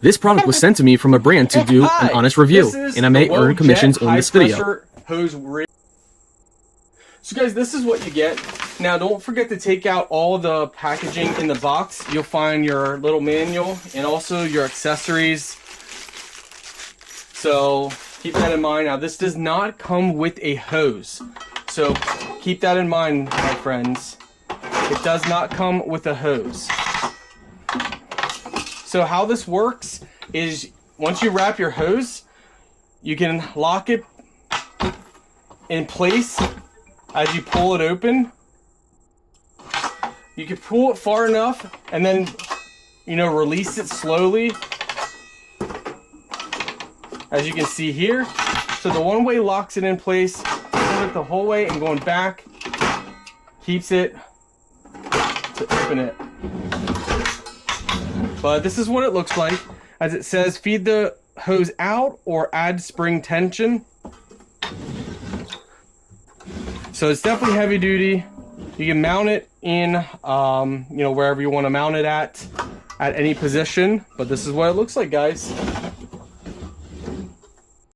This product was sent to me from a brand to do an honest review, and I may earn commissions on this video. So guys, this is what you get. Now don't forget to take out all the packaging in the box. You'll find your little manual and also your accessories. So keep that in mind. Now this does not come with a hose. So keep that in mind, my friends. It does not come with a hose. So how this works is once you wrap your hose, you can lock it in place as you pull it open. You can pull it far enough and then, you know, release it slowly, as you can see here. So the one way locks it in place, pull it the whole way and going back keeps it to open it. But this is what it looks like. As it says, feed the hose out or add spring tension. So it's definitely heavy duty. You can mount it in, you know, wherever you want to mount it at any position. But this is what it looks like, guys.